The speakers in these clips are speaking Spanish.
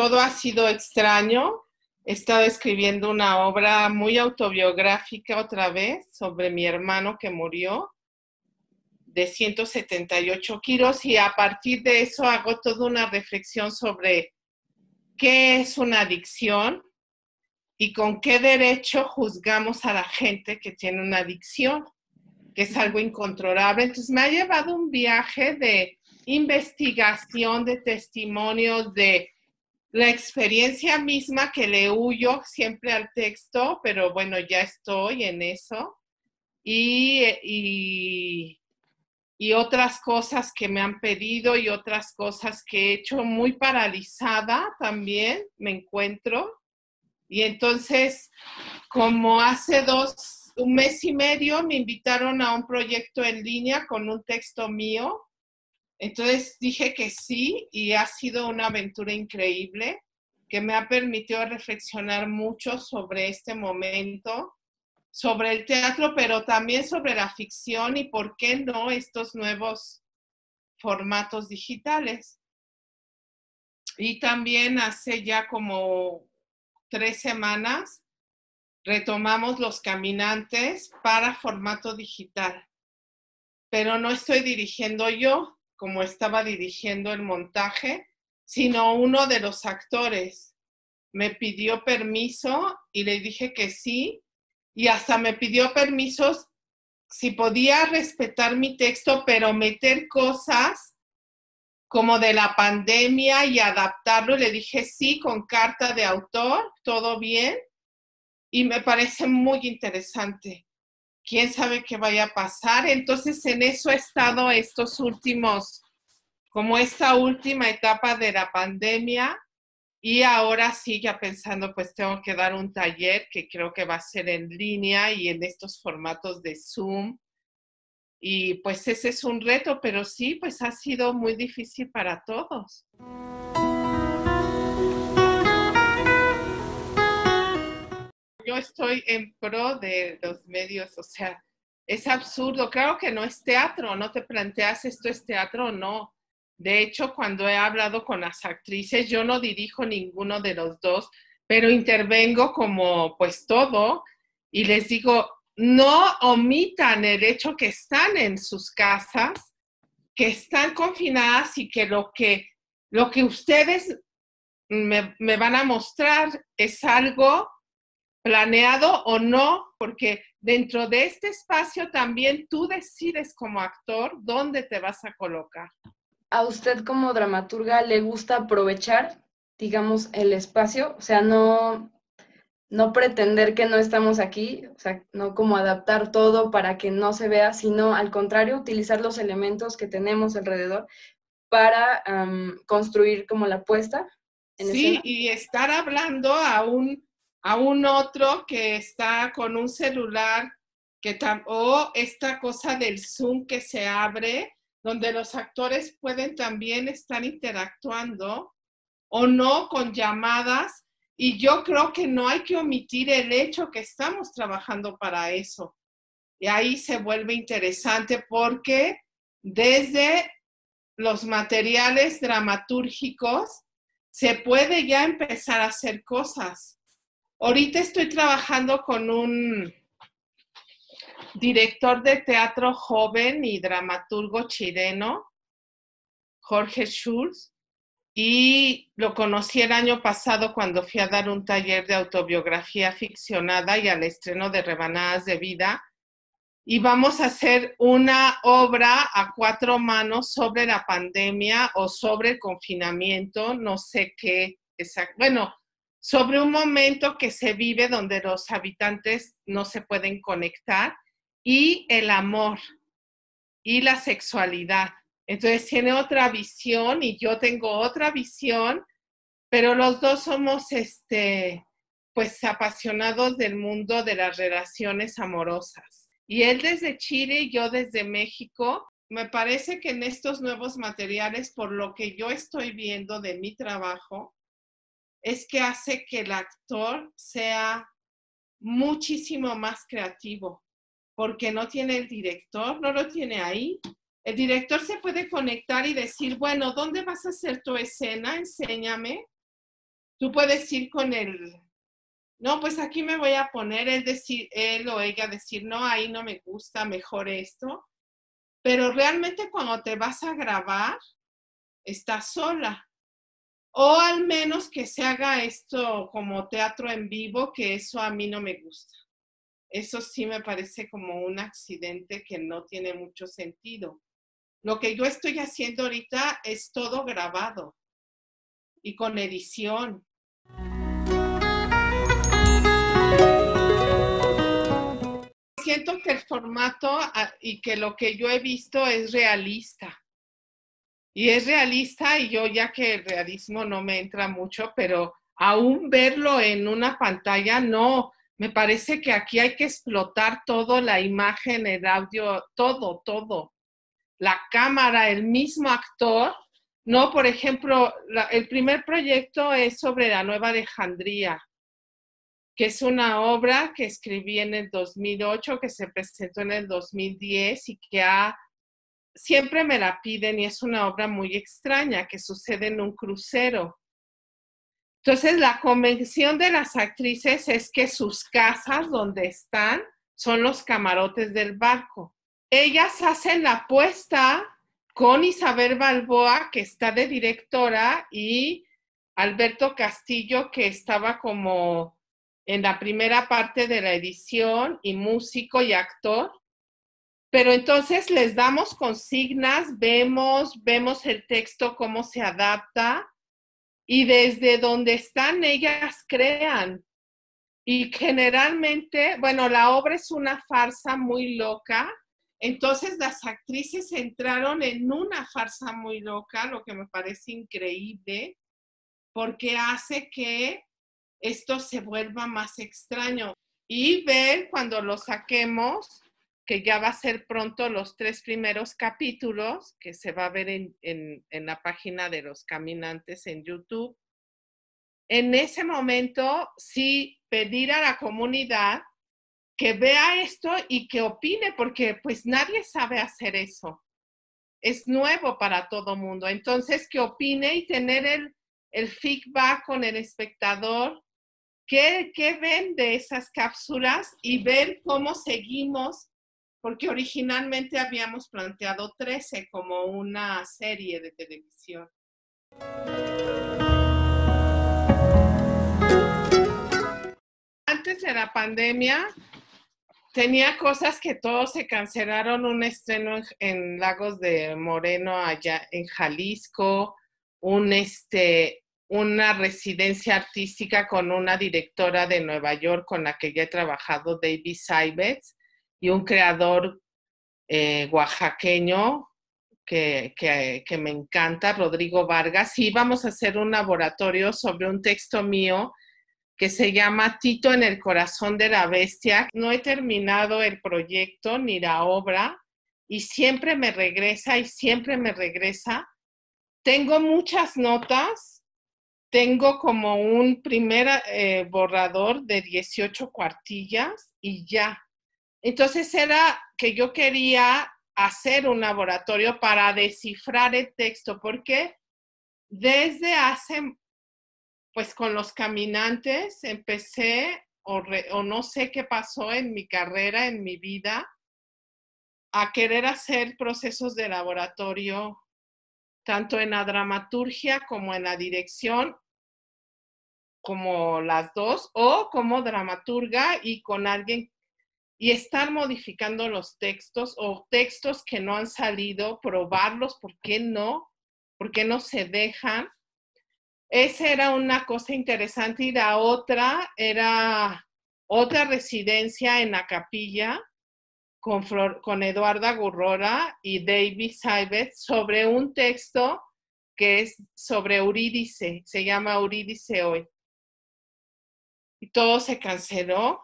todo ha sido extraño. He estado escribiendo una obra muy autobiográfica otra vez sobre mi hermano que murió de 178 kilos y a partir de eso hago toda una reflexión sobre qué es una adicción y con qué derecho juzgamos a la gente que tiene una adicción, que es algo incontrolable. Entonces me ha llevado un viaje de investigación, de testimonios, de la experiencia misma que le huyo siempre al texto, pero bueno, ya estoy en eso. Y otras cosas que me han pedido y otras cosas que he hecho muy paralizada también, me encuentro. Y entonces, como hace un mes y medio, me invitaron a un proyecto en línea con un texto mío. Entonces dije que sí y ha sido una aventura increíble que me ha permitido reflexionar mucho sobre este momento, sobre el teatro, pero también sobre la ficción y por qué no estos nuevos formatos digitales. Y también hace ya como 3 semanas retomamos Los Caminantes para formato digital, pero no estoy dirigiendo yo, como estaba dirigiendo el montaje, sino uno de los actores. Me pidió permiso y le dije que sí, y hasta me pidió permisos si podía respetar mi texto, pero meter cosas como de la pandemia y adaptarlo. Le dije sí, con carta de autor, todo bien, y me parece muy interesante. ¿Quién sabe qué vaya a pasar? Entonces, en eso he estado estos últimos, como esta última etapa de la pandemia, y ahora sí, ya pensando, pues tengo que dar un taller que creo que va a ser en línea y en estos formatos de Zoom. Y pues ese es un reto, pero sí, pues ha sido muy difícil para todos. Yo estoy en pro de los medios, o sea, es absurdo. Claro que no es teatro, no te planteas esto es teatro o no. De hecho, cuando he hablado con las actrices, yo no dirijo ninguno de los dos, pero intervengo como pues todo y les digo, no omitan el hecho que están en sus casas, que están confinadas y que lo que ustedes me van a mostrar es algo planeado o no, porque dentro de este espacio también tú decides como actor dónde te vas a colocar. ¿A usted como dramaturga le gusta aprovechar, digamos, el espacio? O sea, no pretender que no estamos aquí, o sea, no como adaptar todo para que no se vea, sino al contrario, utilizar los elementos que tenemos alrededor para construir como la puesta en Sí, escena. y estar hablando a un otro que está con un celular, o esta cosa del Zoom que se abre, donde los actores pueden también estar interactuando o no con llamadas. Y yo creo que no hay que omitir el hecho que estamos trabajando para eso. Y ahí se vuelve interesante porque desde los materiales dramatúrgicos se puede ya empezar a hacer cosas. Ahorita estoy trabajando con un director de teatro joven y dramaturgo chileno, Jorge Schulz, y lo conocí el año pasado cuando fui a dar un taller de autobiografía ficcionada y al estreno de Rebanadas de Vida. Y vamos a hacer una obra a 4 manos sobre la pandemia o sobre el confinamiento, no sé qué exacto. Bueno, sobre un momento que se vive donde los habitantes no se pueden conectar y el amor y la sexualidad. Entonces tiene otra visión y yo tengo otra visión, pero los dos somos pues apasionados del mundo de las relaciones amorosas. Y él desde Chile y yo desde México. Me parece que en estos nuevos materiales, por lo que yo estoy viendo de mi trabajo, es que hace que el actor sea muchísimo más creativo, porque no tiene el director, no lo tiene ahí. El director se puede conectar y decir, bueno, ¿dónde vas a hacer tu escena? Enséñame. tú puedes ir con el, no, pues aquí me voy a poner, él o ella decir, no, ahí no me gusta, mejor esto. Pero realmente cuando te vas a grabar, estás sola. O al menos que se haga esto como teatro en vivo, que eso a mí no me gusta. Eso sí me parece como un accidente que no tiene mucho sentido. Lo que yo estoy haciendo ahorita es todo grabado y con edición. Siento que el formato y que lo que yo he visto es realista. Y es realista y yo ya que el realismo no me entra mucho, pero aún verlo en una pantalla no. Me parece que aquí hay que explotar todo, la imagen, el audio, todo. La cámara, el mismo actor. No, por ejemplo, el primer proyecto es sobre la Nueva Alejandría, que es una obra que escribí en el 2008, que se presentó en el 2010 y que siempre me la piden y es una obra muy extraña que sucede en un crucero. Entonces, la convención de las actrices es que sus casas donde están son los camarotes del barco. Ellas hacen la apuesta con Isabel Balboa, que está de directora, y Alberto Castillo, que estaba como en la primera parte de la edición, y músico y actor. Pero entonces les damos consignas, vemos el texto, cómo se adapta, y desde donde están ellas crean. Y generalmente, bueno, la obra es una farsa muy loca, entonces las actrices entraron en una farsa muy loca, lo que me parece increíble, porque hace que esto se vuelva más extraño. Y ver cuando lo saquemos, que ya va a ser pronto los 3 primeros capítulos, que se va a ver en la página de Los Caminantes en YouTube. En ese momento, sí, pedir a la comunidad que vea esto y que opine, porque pues nadie sabe hacer eso. Es nuevo para todo mundo. Entonces, que opine y tener el feedback con el espectador. ¿Qué ven de esas cápsulas? Y ver cómo seguimos, porque originalmente habíamos planteado 13 como una serie de televisión. Antes de la pandemia, tenía cosas que todos se cancelaron, un estreno en Lagos de Moreno, allá en Jalisco, una residencia artística con una directora de Nueva York con la que ya he trabajado, David Seibetz, y un creador oaxaqueño que me encanta, Rodrigo Vargas, y vamos a hacer un laboratorio sobre un texto mío que se llama Tito en el corazón de la bestia. No he terminado el proyecto ni la obra y siempre me regresa y siempre me regresa. Tengo muchas notas, tengo como un primer borrador de 18 cuartillas y ya. Entonces era que yo quería hacer un laboratorio para descifrar el texto, porque desde hace, pues con Los Caminantes empecé, o no sé qué pasó en mi carrera, en mi vida, a querer hacer procesos de laboratorio, tanto en la dramaturgia como en la dirección, como las dos, o como dramaturga y con alguien, y estar modificando los textos o textos que no han salido, probarlos, ¿por qué no? ¿Por qué no se dejan? Esa era una cosa interesante y la otra era otra residencia en la capilla con Eduarda Gurrora y David Seibetz sobre un texto que es sobre Eurídice, se llama Eurídice hoy. Y todo se canceló.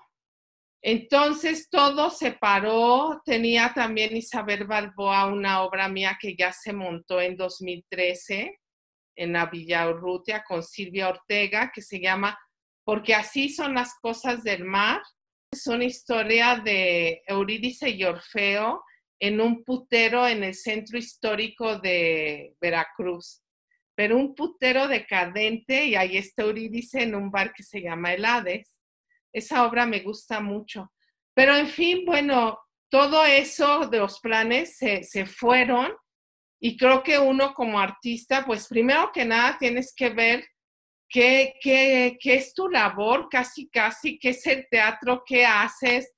Entonces todo se paró. Tenía también Isabel Balboa una obra mía que ya se montó en 2013 en la Villa Urrutia con Silvia Ortega, que se llama Porque así son las cosas del mar. Es una historia de Eurídice y Orfeo en un putero en el centro histórico de Veracruz. pero un putero decadente, y ahí está Eurídice en un bar que se llama El Hades. Esa obra me gusta mucho. Pero en fin, bueno, todo eso de los planes se fueron, y creo que uno como artista, pues primero que nada tienes que ver qué es tu labor, casi, qué es el teatro, qué haces.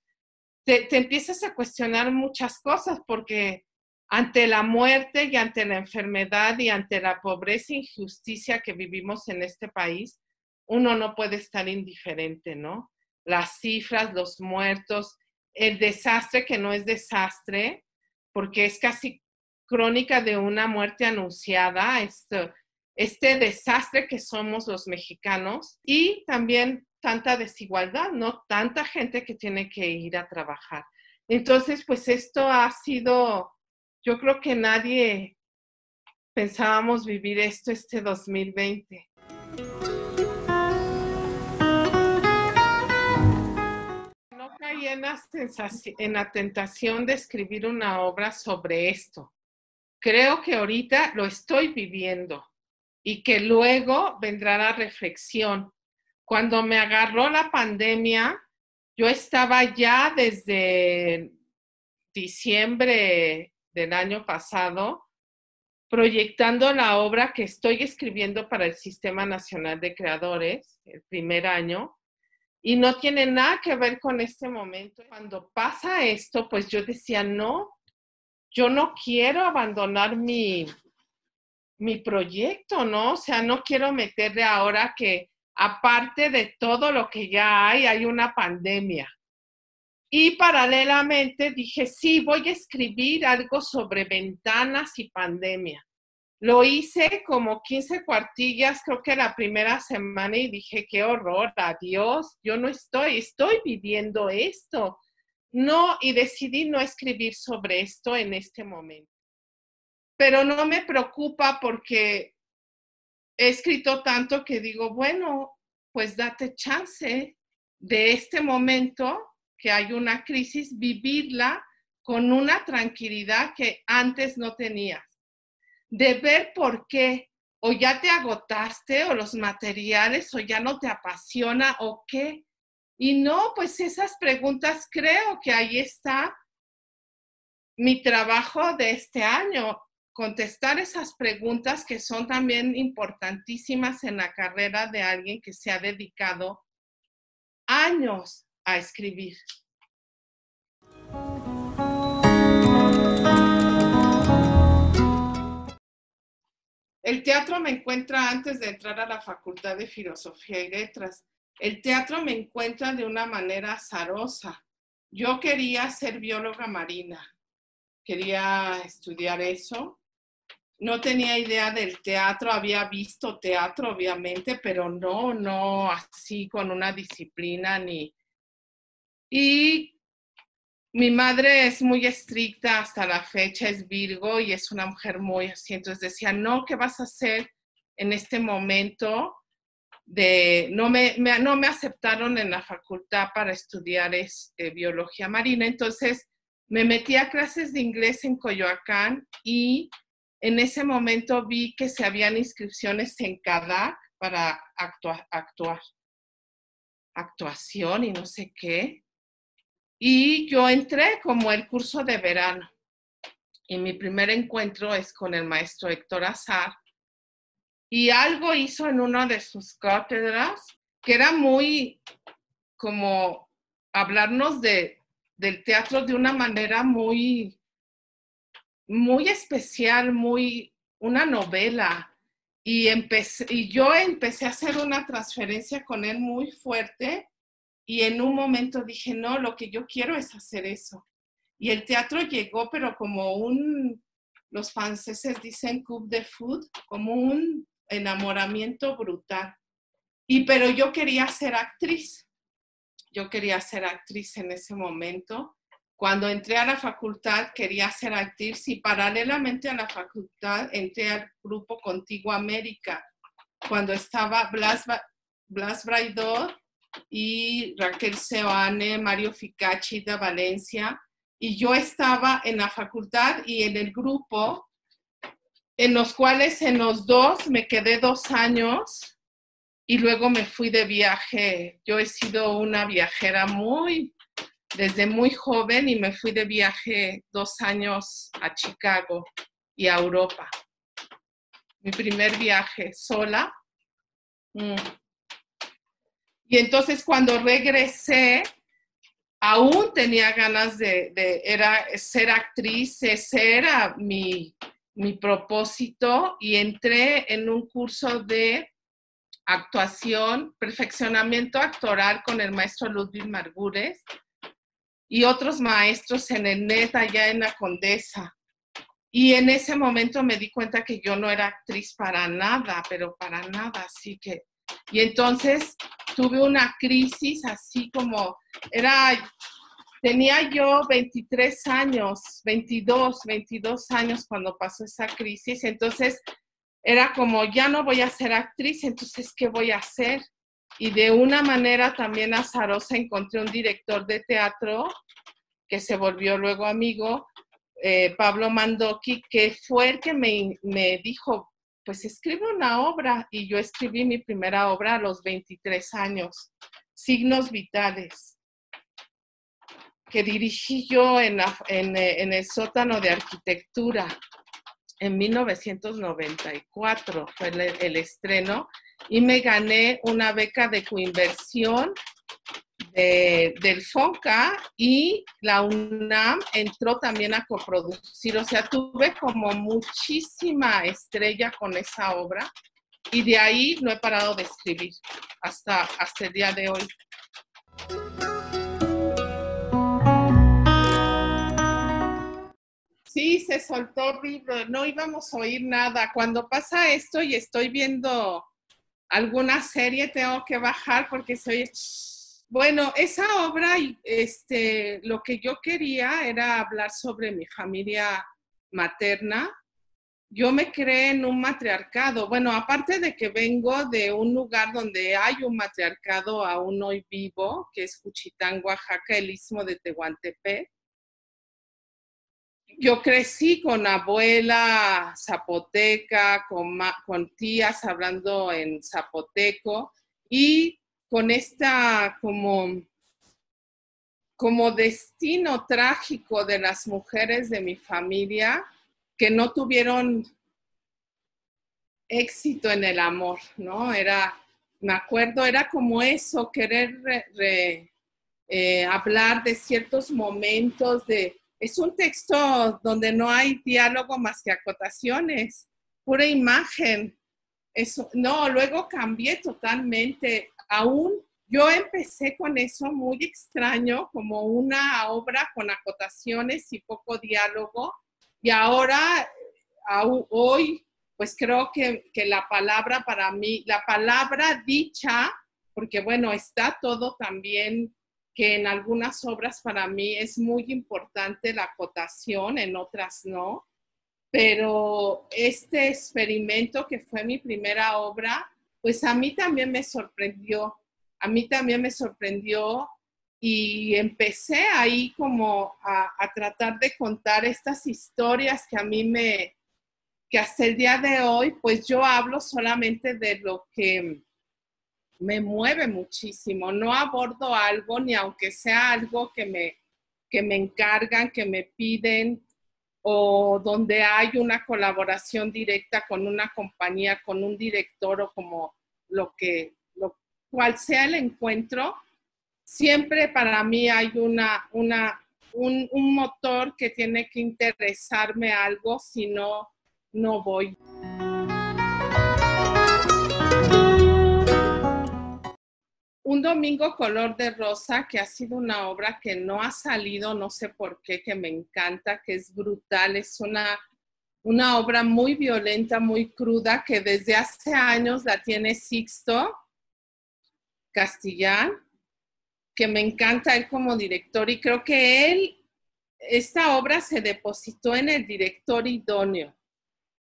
Te empiezas a cuestionar muchas cosas, porque ante la muerte y ante la enfermedad y ante la pobreza e injusticia que vivimos en este país, uno no puede estar indiferente, ¿no? Las cifras, los muertos, el desastre que no es desastre, porque es casi crónica de una muerte anunciada, este desastre que somos los mexicanos, y también tanta desigualdad, ¿no? Tanta gente que tiene que ir a trabajar. Entonces, pues esto ha sido, yo creo que nadie pensábamos vivir esto este 2020. No caí en la tentación de escribir una obra sobre esto. Creo que ahorita lo estoy viviendo y que luego vendrá la reflexión. Cuando me agarró la pandemia, yo estaba ya desde diciembre del año pasado proyectando la obra que estoy escribiendo para el Sistema Nacional de Creadores, el primer año, y no tiene nada que ver con este momento. Cuando pasa esto, pues yo decía, no, yo no quiero abandonar mi proyecto, ¿no? O sea, no quiero meterle ahora que aparte de todo lo que ya hay una pandemia. Y paralelamente dije, sí, voy a escribir algo sobre ventanas y pandemia. Lo hice como 15 cuartillas, creo que la primera semana, y dije, qué horror, adiós, yo no estoy viviendo esto. No, y decidí no escribir sobre esto en este momento. Pero no me preocupa porque he escrito tanto que digo, bueno, pues date chance de este momento que hay una crisis, vivirla con una tranquilidad que antes no tenías. De ver por qué, o ya te agotaste, o los materiales, o ya no te apasiona, o qué. Y no, pues esas preguntas, creo que ahí está mi trabajo de este año, contestar esas preguntas que son también importantísimas en la carrera de alguien que se ha dedicado años a escribir. El teatro me encuentra antes de entrar a la Facultad de Filosofía y Letras. El teatro me encuentra de una manera azarosa. Yo quería ser bióloga marina, quería estudiar eso. No tenía idea del teatro, había visto teatro, obviamente, pero no así con una disciplina ni... Y mi madre es muy estricta hasta la fecha, es Virgo y es una mujer muy así. Entonces decía, no, ¿qué vas a hacer en este momento? No me aceptaron en la facultad para estudiar biología marina. Entonces me metí a clases de inglés en Coyoacán y en ese momento vi que se habían inscripciones en CADAC para actuación y no sé qué. Y yo entré como el curso de verano. Y mi primer encuentro es con el maestro Héctor Azar. Y algo hizo en una de sus cátedras que era muy como hablarnos del teatro de una manera muy especial, una novela. Y yo empecé a hacer una transferencia con él muy fuerte. Y en un momento dije, no, lo que yo quiero es hacer eso. Y el teatro llegó, pero como los franceses dicen coup de foudre, como un enamoramiento brutal. Pero yo quería ser actriz. Yo quería ser actriz en ese momento. Cuando entré a la facultad quería ser actriz y paralelamente a la facultad entré al grupo Contigo América. Cuando estaba Blas Braidor y Raquel Seoane, Mario Ficacci de Valencia, y yo estaba en la facultad y en el grupo en los cuales en los dos me quedé 2 años y luego me fui de viaje. Yo he sido una viajera desde muy joven y me fui de viaje 2 años a Chicago y a Europa. Mi primer viaje sola. Y entonces cuando regresé, aún tenía ganas de ser actriz, ese era mi propósito, y entré en un curso de actuación, perfeccionamiento actoral con el maestro Ludwig Margures y otros maestros en el NET allá en la Condesa. Y en ese momento me di cuenta que yo no era actriz para nada, pero para nada, así que... Y entonces tuve una crisis así como, tenía yo 23 años, 22 años cuando pasó esa crisis, entonces era como, ya no voy a ser actriz, entonces, ¿qué voy a hacer? Y de una manera también azarosa encontré un director de teatro que se volvió luego amigo, Pablo Mandoki, que fue el que me dijo, pues escribe una obra, y yo escribí mi primera obra a los 23 años, Signos Vitales, que dirigí yo en el sótano de arquitectura en 1994, fue el estreno, y me gané una beca de coinversión del FONCA, y la UNAM entró también a coproducir, o sea, tuve como muchísima estrella con esa obra, y de ahí no he parado de escribir hasta el día de hoy. Sí, se soltó horrible, no íbamos a oír nada. Cuando pasa esto y estoy viendo alguna serie, tengo que bajar porque se oye... Bueno, esa obra, lo que yo quería era hablar sobre mi familia materna. Yo me creé en un matriarcado. Bueno, aparte de que vengo de un lugar donde hay un matriarcado aún hoy vivo, que es Juchitán, Oaxaca, el Istmo de Tehuantepec. Yo crecí con abuela zapoteca, con tías hablando en zapoteco, y con esta como destino trágico de las mujeres de mi familia que no tuvieron éxito en el amor, ¿no? Me acuerdo, era como eso, querer hablar de ciertos momentos es un texto donde no hay diálogo más que acotaciones, pura imagen. No, luego cambié totalmente. Aún yo empecé con eso muy extraño, como una obra con acotaciones y poco diálogo, y ahora, hoy, pues creo que la palabra para mí, la palabra dicha, porque bueno, está todo también, que en algunas obras para mí es muy importante la acotación, en otras no, pero este experimento que fue mi primera obra, pues a mí también me sorprendió, y empecé ahí como a tratar de contar estas historias que a mí que hasta el día de hoy, pues yo hablo solamente de lo que me mueve muchísimo. No abordo algo, ni aunque sea algo que me encargan, que me piden, o donde hay una colaboración directa con una compañía, con un director, o como cual sea el encuentro. Siempre para mí hay un motor que tiene que interesarme algo, si no, no voy. Un domingo color de rosa, que ha sido una obra que no ha salido, no sé por qué, que me encanta, que es brutal, es una obra muy violenta, muy cruda, que desde hace años la tiene Sixto Castillán, que me encanta él como director, y creo que esta obra se depositó en el director idóneo.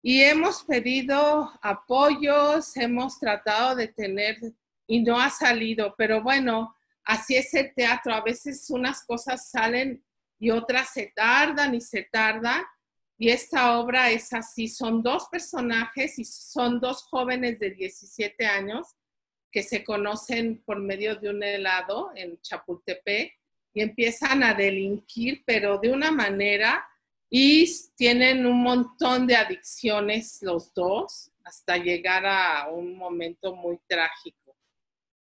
Y hemos pedido apoyos, hemos tratado de tener, y no ha salido, pero bueno, así es el teatro. A veces unas cosas salen y otras se tardan y se tardan, Y esta obra es así, son dos personajes y son dos jóvenes de 17 años que se conocen por medio de un helado en Chapultepec y empiezan a delinquir, pero de una manera, y tienen un montón de adicciones los dos hasta llegar a un momento muy trágico.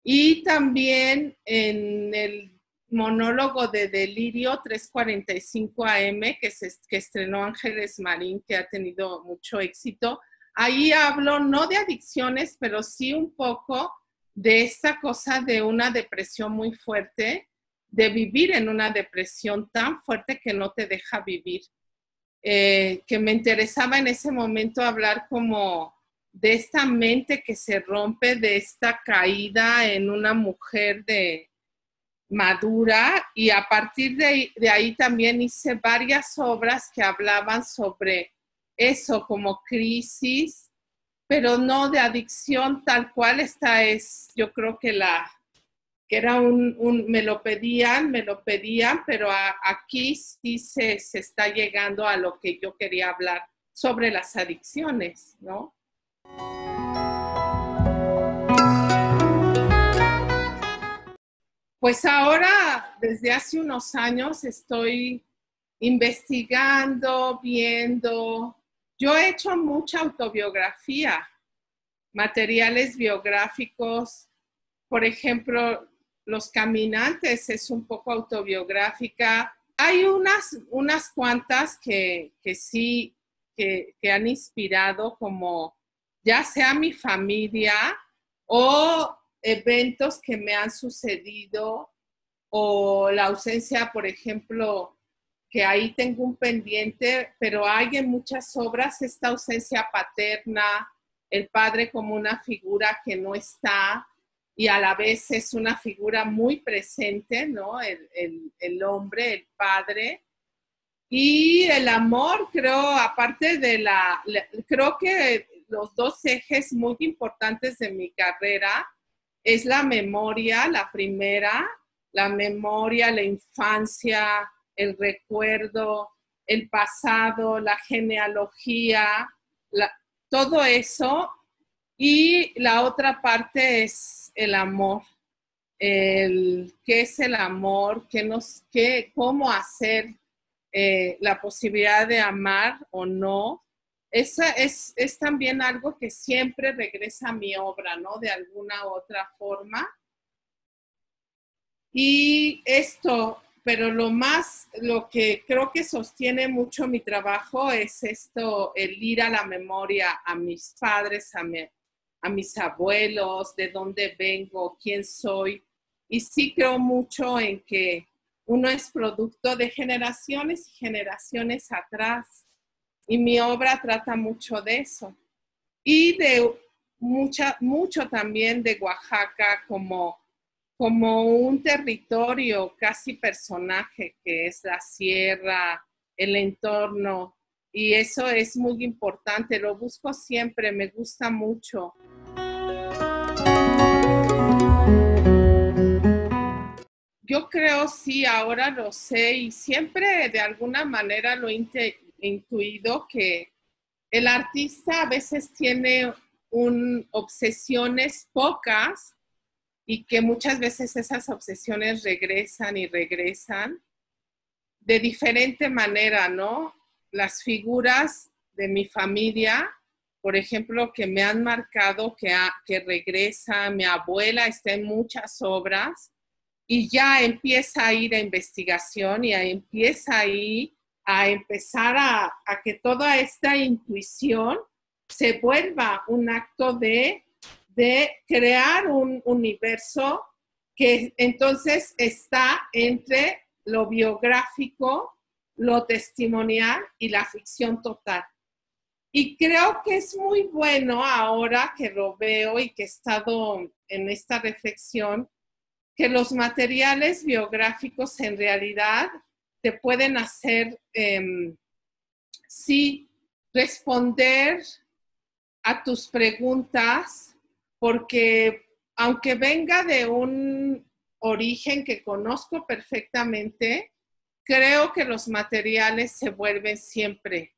Y también en el monólogo de Delirio 3:45 AM, que estrenó Ángeles Marín, que ha tenido mucho éxito, ahí hablo no de adicciones, pero sí un poco de esta cosa de una depresión muy fuerte, de vivir en una depresión tan fuerte que no te deja vivir. Que me interesaba en ese momento hablar como de esta mente que se rompe, de esta caída en una mujer madura, y a partir de ahí también hice varias obras que hablaban sobre eso, como crisis, pero no de adicción tal cual. Esta es, yo creo que era me lo pedían, pero aquí sí se está llegando a lo que yo quería hablar sobre las adicciones, ¿no? Pues ahora, desde hace unos años, estoy investigando, viendo. Yo he hecho mucha autobiografía, materiales biográficos. Por ejemplo, Los Caminantes es un poco autobiográfica. Hay unas cuantas que sí, que han inspirado, como ya sea mi familia o eventos que me han sucedido, o la ausencia, por ejemplo, que ahí tengo un pendiente, pero hay en muchas obras esta ausencia paterna, el padre como una figura que no está y a la vez es una figura muy presente, ¿no? El hombre, el padre. Y el amor, creo, aparte creo que los dos ejes muy importantes de mi carrera es la memoria, la primera, la memoria, la infancia, el recuerdo, el pasado, la genealogía, todo eso. Y la otra parte es el amor. ¿Qué es el amor? ¿Cómo hacer la posibilidad de amar o no? Esa es también algo que siempre regresa a mi obra, ¿no? De alguna u otra forma. Y esto, pero lo que creo que sostiene mucho mi trabajo es esto, el ir a la memoria, a mis padres, a mis abuelos, de dónde vengo, quién soy. Y sí creo mucho en que uno es producto de generaciones y generaciones atrás. Y mi obra trata mucho de eso. Y de mucho también de Oaxaca como un territorio casi personaje, que es la sierra, el entorno. Y eso es muy importante, lo busco siempre, me gusta mucho. Yo creo, sí, ahora lo sé y siempre de alguna manera lo he intuido, que el artista a veces tiene obsesiones pocas y que muchas veces esas obsesiones regresan y regresan de diferente manera, ¿no? Las figuras de mi familia, por ejemplo, que me han marcado, que regresa, mi abuela está en muchas obras, y ya empieza a ir a investigación y empieza ahí a empezar a que toda esta intuición se vuelva un acto de crear un universo que entonces está entre lo biográfico, lo testimonial y la ficción total. Y creo que es muy bueno ahora que lo veo y que he estado en esta reflexión, que los materiales biográficos en realidad te pueden hacer, sí, responder a tus preguntas, porque aunque venga de un origen que conozco perfectamente, creo que los materiales se vuelven siempre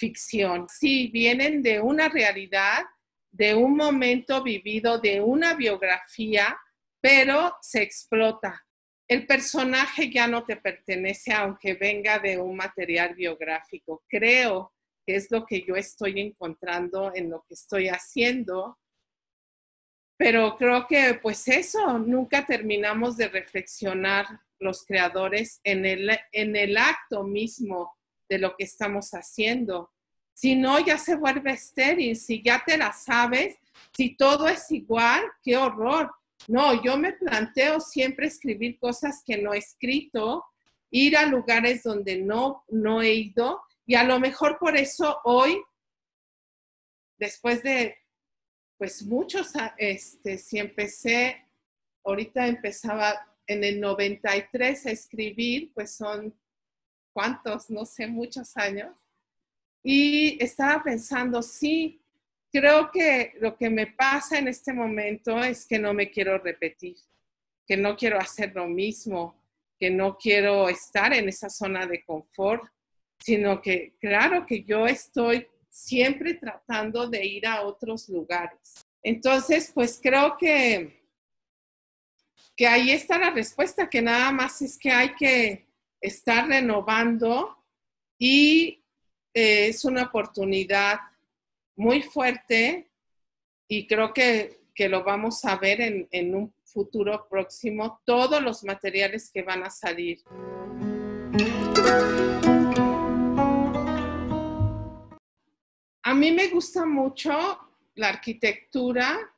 ficción. Sí, vienen de una realidad, de un momento vivido, de una biografía, pero se explota. El personaje ya no te pertenece aunque venga de un material biográfico. Creo que es lo que yo estoy encontrando en lo que estoy haciendo. Pero creo que pues eso, nunca terminamos de reflexionar los creadores en el acto mismo de lo que estamos haciendo. Si no, ya se vuelve estéril. Si ya te la sabes, si todo es igual, qué horror. No, yo me planteo siempre escribir cosas que no he escrito, ir a lugares donde no he ido, y a lo mejor por eso hoy, después de pues muchos, si empecé, ahorita empezaba en el 93 a escribir, pues son, ¿cuántos? No sé, muchos años. Y estaba pensando, sí, creo que lo que me pasa en este momento es que no me quiero repetir, que no quiero hacer lo mismo, que no quiero estar en esa zona de confort, sino que claro que yo estoy siempre tratando de ir a otros lugares. Entonces, pues creo que ahí está la respuesta, que nada más es que hay que estar renovando y es una oportunidad muy fuerte y creo que lo vamos a ver en un futuro próximo, todos los materiales que van a salir. A mí me gusta mucho la arquitectura,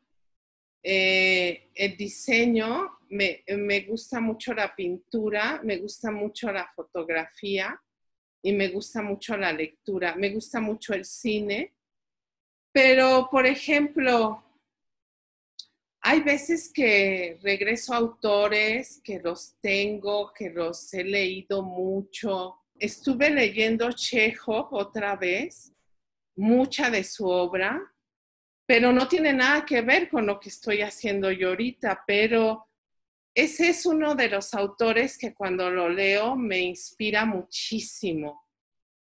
el diseño, me gusta mucho la pintura, me gusta mucho la fotografía y me gusta mucho la lectura, me gusta mucho el cine, pero por ejemplo, hay veces que regreso a autores que los tengo, que los he leído mucho. Estuve leyendo Chekhov otra vez, mucha de su obra, pero no tiene nada que ver con lo que estoy haciendo yo ahorita, pero ese es uno de los autores que cuando lo leo me inspira muchísimo,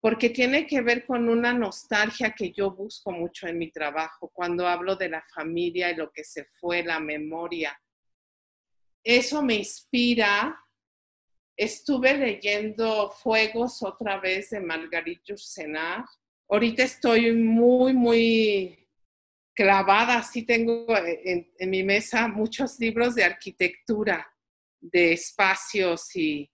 porque tiene que ver con una nostalgia que yo busco mucho en mi trabajo, cuando hablo de la familia y lo que se fue, la memoria. Eso me inspira. Estuve leyendo Fuegos otra vez de Marguerite Yourcenar. Ahorita estoy muy clavada, sí tengo en mi mesa muchos libros de arquitectura, de espacios y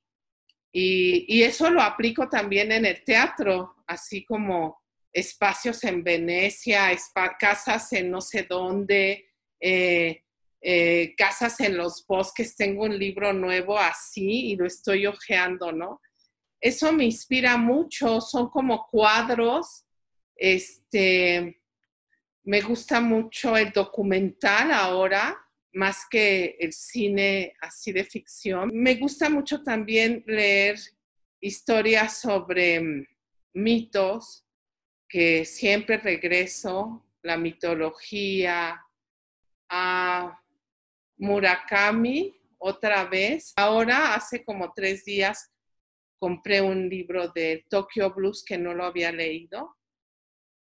eso lo aplico también en el teatro, así como espacios en Venecia, casas en no sé dónde, casas en los bosques. Tengo un libro nuevo así y lo estoy hojeando, ¿no? Eso me inspira mucho, son como cuadros, me gusta mucho el documental ahora, más que el cine así de ficción. Me gusta mucho también leer historias sobre mitos, que siempre regreso, la mitología, a Murakami otra vez. Ahora, hace como 3 días, compré un libro de Tokyo Blues que no lo había leído.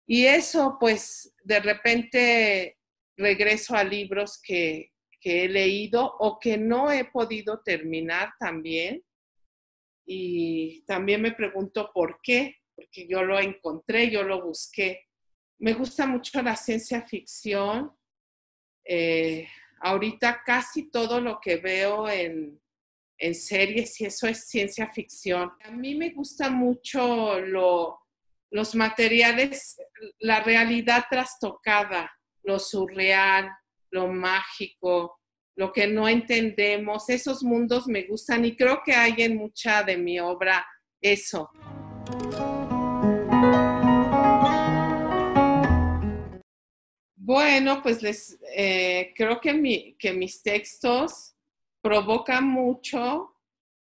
Y eso, pues, de repente regreso a libros que he leído o que no he podido terminar también. Y también me pregunto por qué, porque yo lo encontré, yo lo busqué. Me gusta mucho la ciencia ficción. Ahorita casi todo lo que veo en series y eso es ciencia ficción. A mí me gusta mucho los materiales, la realidad trastocada, lo surreal, lo mágico, lo que no entendemos. Esos mundos me gustan y creo que hay en mucha de mi obra eso. Bueno, pues creo que mis textos provocan mucho,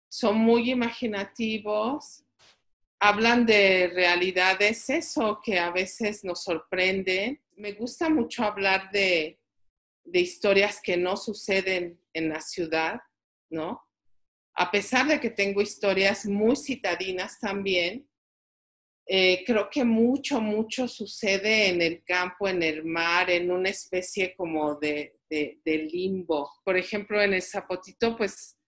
son muy imaginativos, hablan de realidades, eso que a veces nos sorprende. Me gusta mucho hablar de historias que no suceden en la ciudad, ¿no? A pesar de que tengo historias muy citadinas también, Creo que mucho sucede en el campo, en el mar, en una especie como de limbo. Por ejemplo, en el Zapotito, pues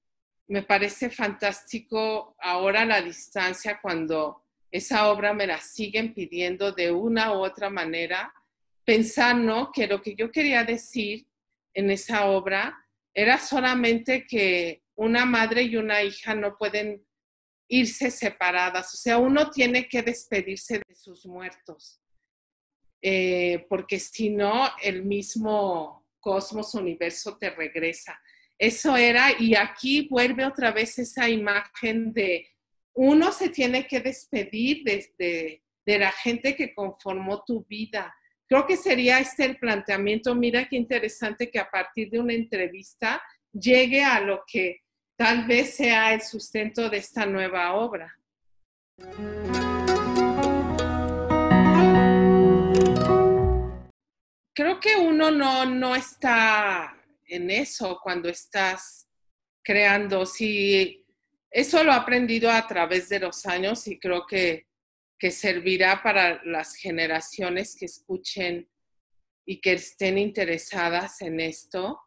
me parece fantástico ahora a la distancia cuando esa obra me la siguen pidiendo de una u otra manera, pensar, ¿no?, que lo que yo quería decir en esa obra era solamente que una madre y una hija no pueden irse separadas, o sea, uno tiene que despedirse de sus muertos, porque si no, el mismo cosmos, universo te regresa. Eso era, y aquí vuelve otra vez esa imagen de uno se tiene que despedir de la gente que conformó tu vida. Creo que sería este el planteamiento. Mira qué interesante que a partir de una entrevista llegue a lo que tal vez sea el sustento de esta nueva obra. Creo que uno no está en eso cuando estás creando. Sí, eso lo he aprendido a través de los años y creo que servirá para las generaciones que escuchen y que estén interesadas en esto.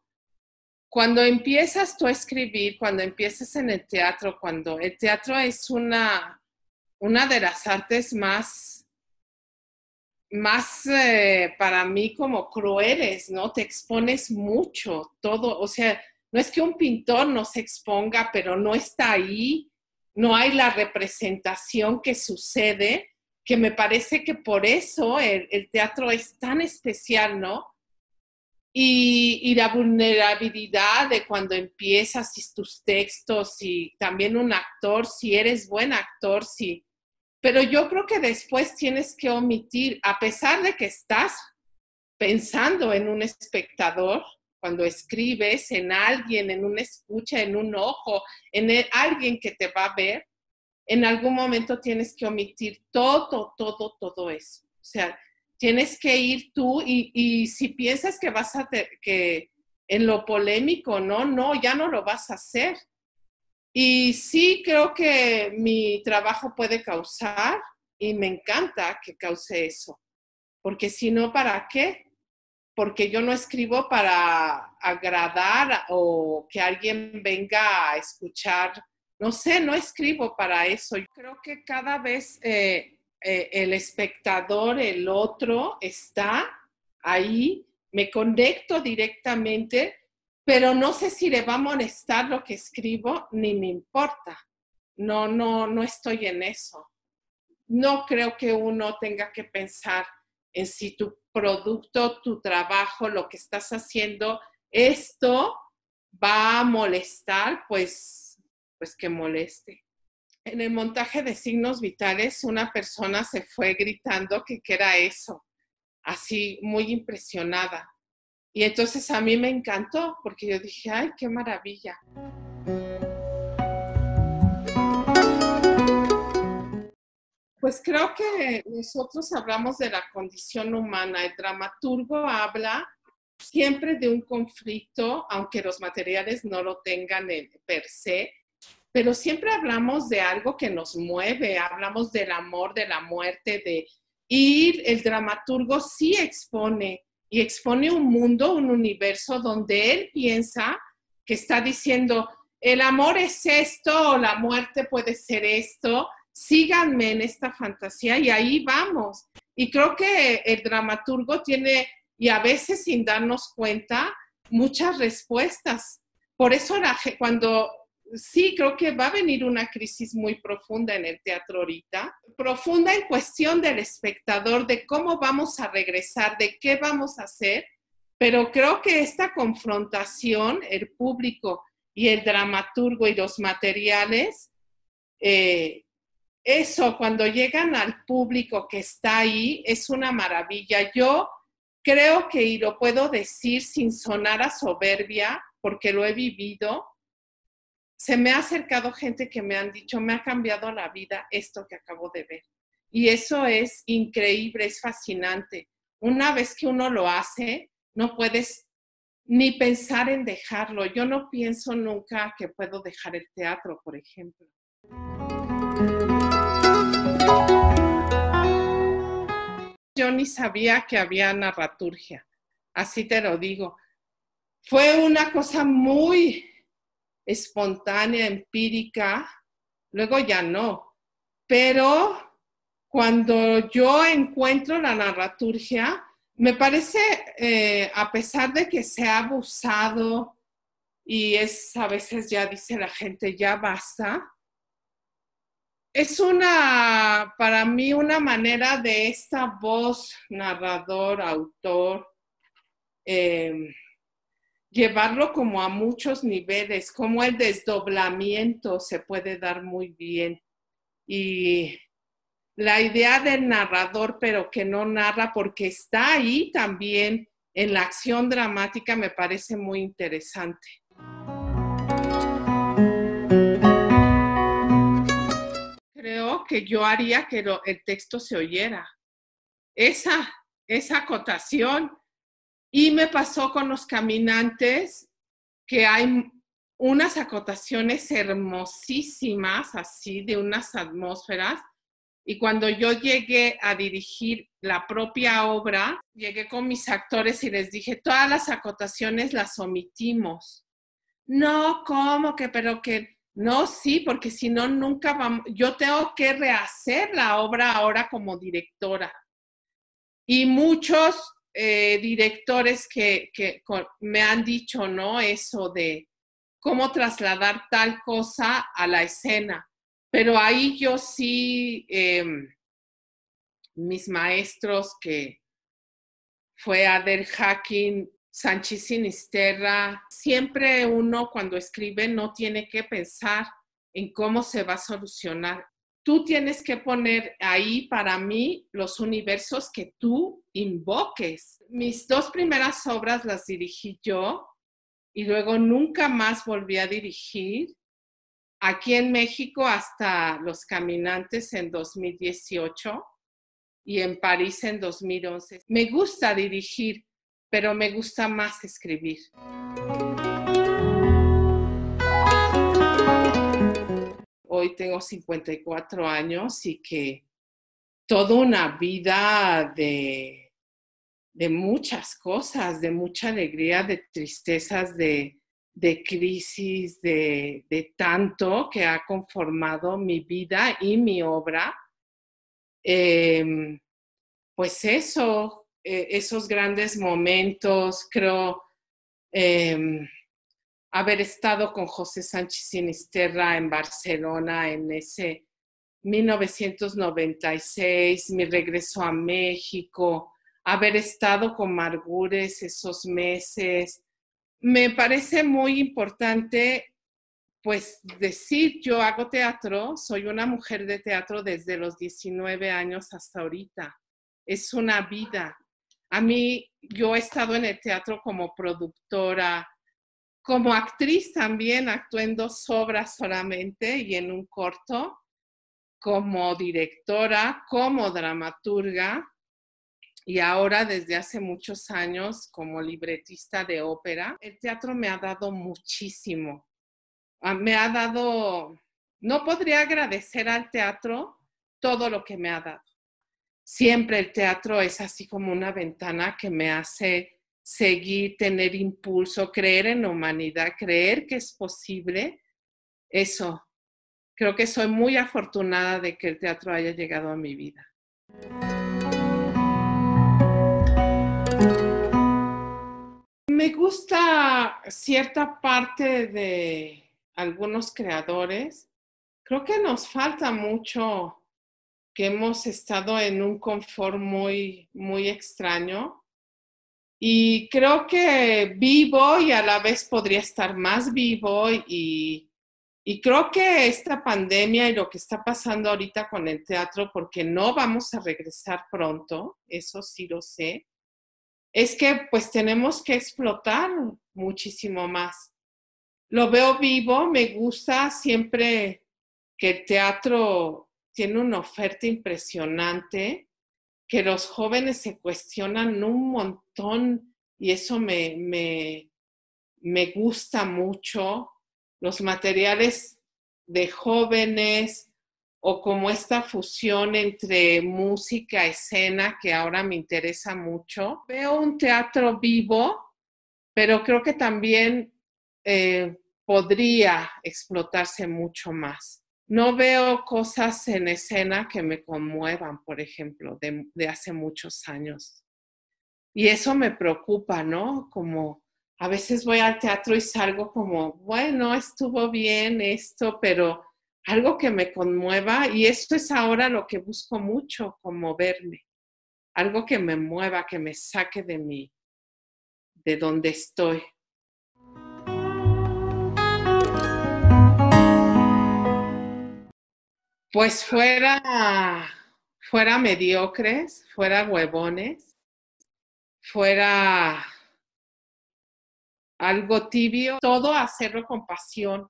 Cuando empiezas tú a escribir, cuando empiezas en el teatro, cuando el teatro es una de las artes más para mí como crueles, ¿no? Te expones mucho, todo, o sea, no es que un pintor no se exponga, pero no está ahí, no hay la representación que sucede, que me parece que por eso el teatro es tan especial, ¿no? Y la vulnerabilidad de cuando empiezas y tus textos y también un actor, si eres buen actor, sí. Pero yo creo que después tienes que omitir, a pesar de que estás pensando en un espectador, cuando escribes, en alguien, en una escucha, en un ojo, en alguien que te va a ver, en algún momento tienes que omitir todo eso. O sea, tienes que ir tú y si piensas que vas a, que en lo polémico, no, ya no lo vas a hacer. Y sí creo que mi trabajo puede causar, y me encanta que cause eso, porque si no, ¿para qué? Porque yo no escribo para agradar o que alguien venga a escuchar, no sé, no escribo para eso. Yo creo que cada vez el espectador, el otro, está ahí, me conecto directamente, pero no sé si le va a molestar lo que escribo, ni me importa. No estoy en eso. No creo que uno tenga que pensar en si tu producto, tu trabajo, lo que estás haciendo, esto va a molestar, pues que moleste. En el montaje de signos vitales, una persona se fue gritando que era eso, así muy impresionada. Y entonces a mí me encantó, porque yo dije, ¡ay, qué maravilla! Pues creo que nosotros hablamos de la condición humana. El dramaturgo habla siempre de un conflicto, aunque los materiales no lo tengan per se, pero siempre hablamos de algo que nos mueve, hablamos del amor, de la muerte, y el dramaturgo sí expone, y expone un mundo, un universo donde él piensa que está diciendo, el amor es esto, o la muerte puede ser esto, síganme en esta fantasía, y ahí vamos. Y creo que el dramaturgo tiene, y a veces sin darnos cuenta, muchas respuestas. Por eso cuando sí, creo que va a venir una crisis muy profunda en el teatro ahorita, profunda en cuestión del espectador, de cómo vamos a regresar, de qué vamos a hacer, pero creo que esta confrontación, el público y el dramaturgo y los materiales, eso cuando llegan al público que está ahí, es una maravilla. Yo creo que, y lo puedo decir sin sonar a soberbia, porque lo he vivido, se me ha acercado gente que me han dicho, me ha cambiado la vida esto que acabo de ver. Y eso es increíble, es fascinante. Una vez que uno lo hace, no puedes ni pensar en dejarlo. Yo no pienso nunca que puedo dejar el teatro, por ejemplo. Yo ni sabía que había narraturgia, así te lo digo. Fue una cosa muy espontánea, empírica, luego ya no. Pero cuando yo encuentro la narraturgia, me parece, a pesar de que se ha abusado y es a veces ya dice la gente, ya basta, es para mí una manera de esta voz, narrador, autor, llevarlo como a muchos niveles, como el desdoblamiento se puede dar muy bien. Y la idea del narrador, pero que no narra porque está ahí también en la acción dramática, me parece muy interesante. Creo que yo haría que el texto se oyera. Esa acotación. Y me pasó con Los Caminantes, que hay unas acotaciones hermosísimas, así, de unas atmósferas. Y cuando yo llegué a dirigir la propia obra, llegué con mis actores y les dije, todas las acotaciones las omitimos. No, ¿cómo que? Pero que no, sí, porque si no, nunca vamos. Yo tengo que rehacer la obra ahora como directora. Y muchos directores que me han dicho, ¿no? Eso de cómo trasladar tal cosa a la escena. Pero ahí yo sí, mis maestros, que fue Adel Hacking, Sánchez Sinisterra, siempre uno cuando escribe no tiene que pensar en cómo se va a solucionar. Tú tienes que poner ahí para mí los universos que tú invoques. Mis 2 primeras obras las dirigí yo y luego nunca más volví a dirigir. Aquí en México hasta Los Caminantes en 2018 y en París en 2011. Me gusta dirigir, pero me gusta más escribir. Hoy tengo 54 años y que toda una vida de muchas cosas, de mucha alegría, de tristezas, de crisis, de tanto que ha conformado mi vida y mi obra. Pues eso, esos grandes momentos, creo, haber estado con José Sánchez Sinisterra en Barcelona en ese 1996, mi regreso a México, haber estado con Margures esos meses. Me parece muy importante, pues, decir, yo hago teatro, soy una mujer de teatro desde los 19 años hasta ahorita. Es una vida. A mí, yo he estado en el teatro como productora, como actriz también, actué en 2 obras solamente y en un corto, como directora, como dramaturga y ahora desde hace muchos años como libretista de ópera. El teatro me ha dado muchísimo. Me ha dado, no podría agradecer al teatro todo lo que me ha dado. Siempre el teatro es así como una ventana que me hace seguir, tener impulso, creer en la humanidad, creer que es posible. Eso, creo que soy muy afortunada de que el teatro haya llegado a mi vida. Me gusta cierta parte de algunos creadores. Creo que nos falta mucho, que hemos estado en un confort muy, muy extraño. Y creo que vivo y a la vez podría estar más vivo y creo que esta pandemia y lo que está pasando ahorita con el teatro, porque no vamos a regresar pronto, eso sí lo sé, es que pues tenemos que explotar muchísimo más. Lo veo vivo, me gusta siempre que el teatro tiene una oferta impresionante, que los jóvenes se cuestionan un montón y eso me gusta mucho. Los materiales de jóvenes o como esta fusión entre música, escena, que ahora me interesa mucho. Veo un teatro vivo, pero creo que también podría explotarse mucho más. No veo cosas en escena que me conmuevan, por ejemplo, de hace muchos años. Y eso me preocupa, ¿no? Como a veces voy al teatro y salgo como, bueno, estuvo bien esto, pero algo que me conmueva, y esto es ahora lo que busco mucho, conmoverme. Algo que me mueva, que me saque de donde estoy. Pues fuera mediocres, fuera huevones, fuera algo tibio, todo hacerlo con pasión.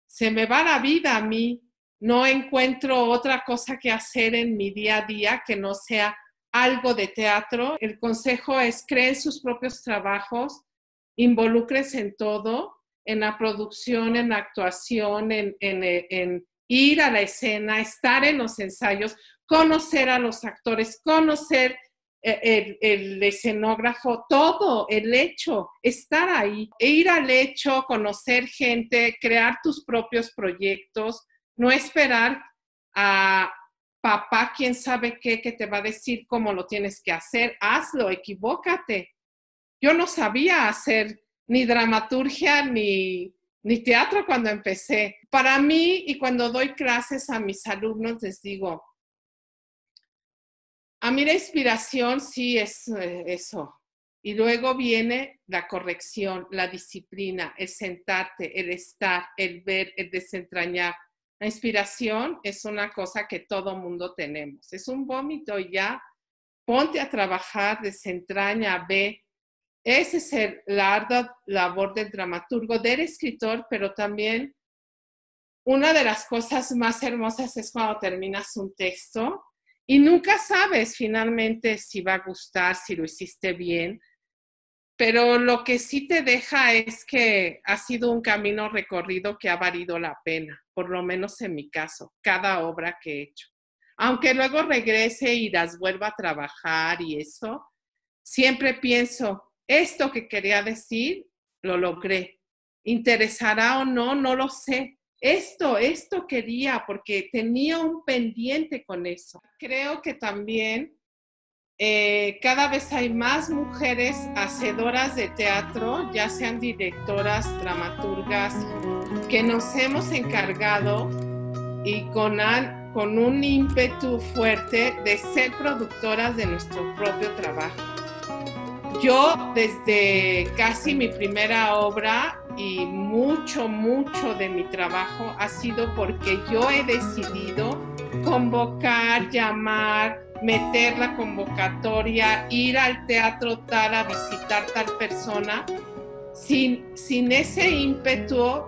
Se me va la vida a mí, no encuentro otra cosa que hacer en mi día a día que no sea algo de teatro. El consejo es creen sus propios trabajos, involúcrense en todo, en la producción, en la actuación, en ir a la escena, estar en los ensayos, conocer a los actores, conocer el escenógrafo, todo, el hecho, estar ahí, e ir al hecho, conocer gente, crear tus propios proyectos, no esperar a papá, quién sabe qué, que te va a decir cómo lo tienes que hacer, hazlo, equivócate. Yo no sabía hacer ni dramaturgia ni teatro cuando empecé. Para mí, y cuando doy clases a mis alumnos, les digo, a mí la inspiración sí es eso. Y luego viene la corrección, la disciplina, el sentarte, el estar, el ver, el desentrañar. La inspiración es una cosa que todo mundo tenemos. Es un vómito y ya ponte a trabajar, desentraña, ve. Esa es la ardua labor del dramaturgo, del escritor, pero también una de las cosas más hermosas es cuando terminas un texto y nunca sabes finalmente si va a gustar, si lo hiciste bien, pero lo que sí te deja es que ha sido un camino recorrido que ha valido la pena, por lo menos en mi caso, cada obra que he hecho. Aunque luego regrese y las vuelva a trabajar y eso, siempre pienso, esto que quería decir, lo logré. ¿Interesará o no? No lo sé. Esto quería porque tenía un pendiente con eso. Creo que también cada vez hay más mujeres hacedoras de teatro, ya sean directoras, dramaturgas, que nos hemos encargado y con un ímpetu fuerte de ser productoras de nuestro propio trabajo. Yo desde casi mi primera obra y mucho de mi trabajo ha sido porque yo he decidido convocar, llamar, meter la convocatoria, ir al teatro tal a visitar tal persona. Sin ese ímpetu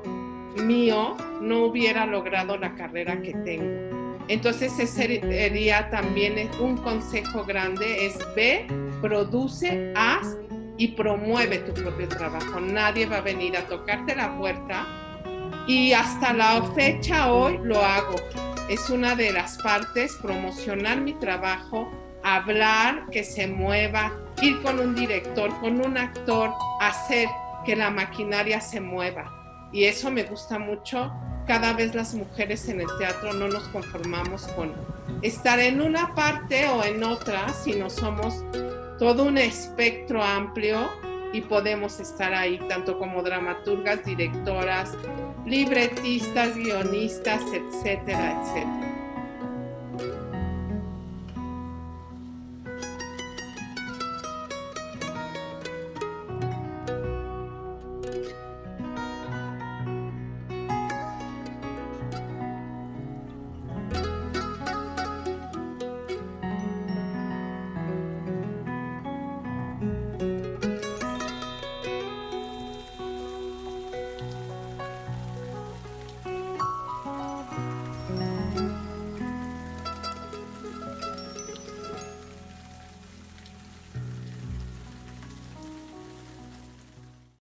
mío no hubiera logrado la carrera que tengo. Entonces ese sería también un consejo grande, es ve, produce, haz y promueve tu propio trabajo. Nadie va a venir a tocarte la puerta y hasta la fecha hoy lo hago. Es una de las partes, promocionar mi trabajo, hablar, que se mueva, ir con un director, con un actor, hacer que la maquinaria se mueva. Y eso me gusta mucho. Cada vez las mujeres en el teatro no nos conformamos con estar en una parte o en otra, sino somos todo un espectro amplio y podemos estar ahí tanto como dramaturgas, directoras, libretistas, guionistas, etcétera, etcétera.